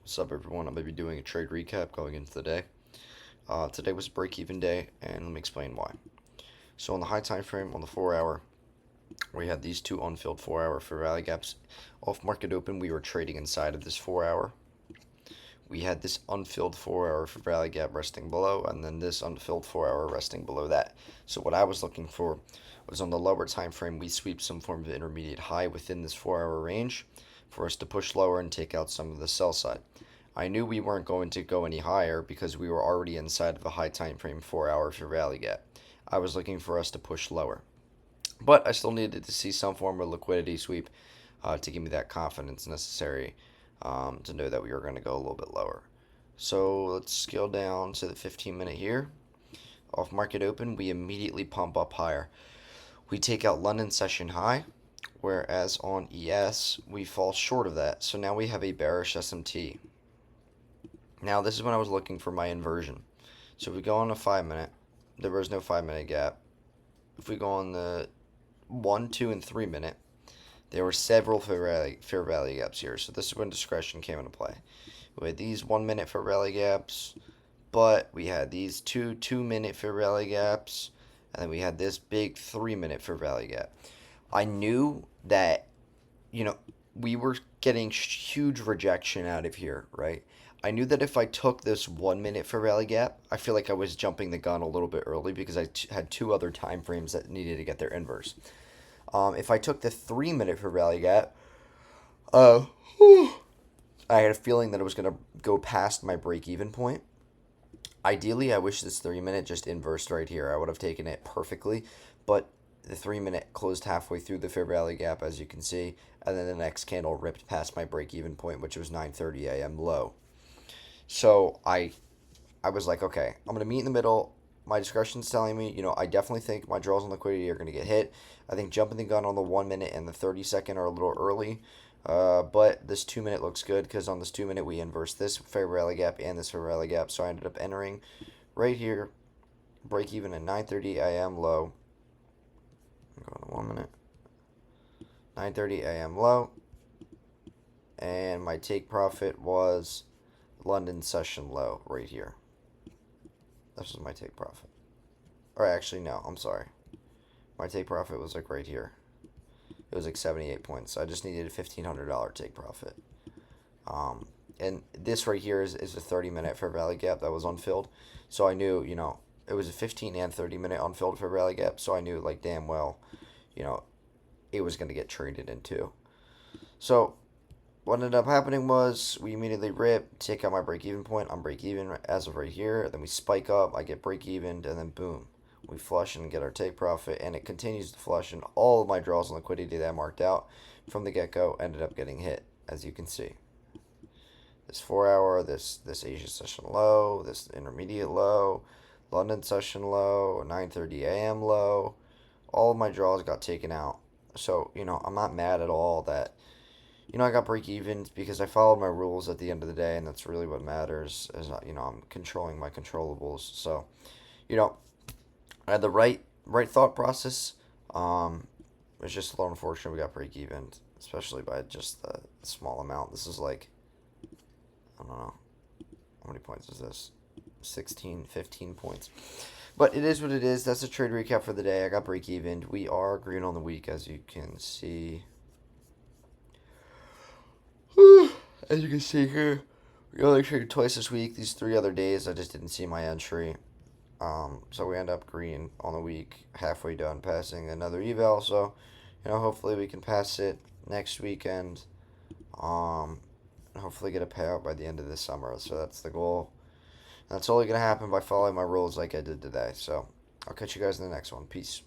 What's up, everyone? I'm going to be doing a trade recap going into the day. Today was a break-even day, and let me explain why. So on the high time frame, on the 4 hour, we had these two unfilled 4 hour fair value gaps. Off market open, we were trading inside of this 4 hour. We had this unfilled 4 hour fair value gap resting below, and then this unfilled 4 hour resting below that. So what I was looking for was on the lower time frame, we sweep some form of intermediate high within this 4 hour range for us to push lower and take out some of the sell side. I knew we weren't going to go any higher because we were already inside of a high time frame 4 hour fair value gap. I was looking for us to push lower, but I still needed to see some form of liquidity sweep to give me that confidence necessary to know that we were going to go a little bit lower. So let's scale down to the 15-minute here. Off market open, we immediately pump up higher. We take out London session high, whereas on ES we fall short of that. So now we have a bearish SMT. Now this is when I was looking for my inversion. So if we go on a 5-minute, there was no 5-minute gap. If we go on the 1, 2, and 3-minute, there were several fair value gaps here. So this is when discretion came into play. We had these 1-minute fair value gaps, but we had these two 2-minute fair value gaps, and then we had this big 3-minute fair value gap. I knew that, we were getting huge rejection out of here, right? I knew that if I took this 1-minute fair value gap, I feel like I was jumping the gun a little bit early because I had two other time frames that needed to get their inverse. If I took the 3-minute fair value gap, uh, I had a feeling that it was going to go past my break even point. Ideally, I wish this 3-minute just inversed right here. I would have taken it perfectly, but the 3-minute closed halfway through the fair value gap, as you can see, and then the next candle ripped past my break even point, which was 9:30 a.m. low. So I was like, okay, I'm going to meet in the middle. My discretion's telling me, I definitely think my draws on liquidity are going to get hit. I think jumping the gun on the 1-minute and the 30-second are a little early. But this 2-minute looks good because on this 2-minute we inverse this fair value gap and this fair value gap. So I ended up entering right here, break even at 9:30 a.m. low. I'm going to 1 minute. 9:30 a.m. low. And my take profit was London session low right here. This was my take profit. Or actually, no, I'm sorry. My take profit was like right here. It was like 78 points. So I just needed a $1,500 take profit. And this right here is a 30-minute fair value gap that was unfilled. So I knew, it was a 15 and 30-minute unfilled fair value gap. So I knew, like, damn well, it was going to get traded into. So what ended up happening was we immediately rip, take out my break-even point. I'm break-even as of right here. Then we spike up. I get break-even, and then boom. We flush and get our take profit, and it continues to flush, and all of my draws and liquidity that I marked out from the get-go ended up getting hit, as you can see. This 4 hour, this Asia session low, this intermediate low, London session low, 9:30 a.m. low, all of my draws got taken out. So, I'm not mad at all that, I got break even because I followed my rules at the end of the day, and that's really what matters. Is I'm controlling my controllables. So, I had the right thought process. It's just a little unfortunate we got break even, especially by just a small amount. This is like, I don't know, how many points is this? 16, 15 points. But it is what it is. That's a trade recap for the day. I got break even. We are green on the week, as you can see. As you can see here, we only traded twice this week. These 3 other days, I just didn't see my entry. So we end up green on the week, halfway done passing another eval. So, hopefully we can pass it next weekend. And hopefully get a payout by the end of this summer. So that's the goal. And that's only gonna happen by following my rules like I did today. So I'll catch you guys in the next one. Peace.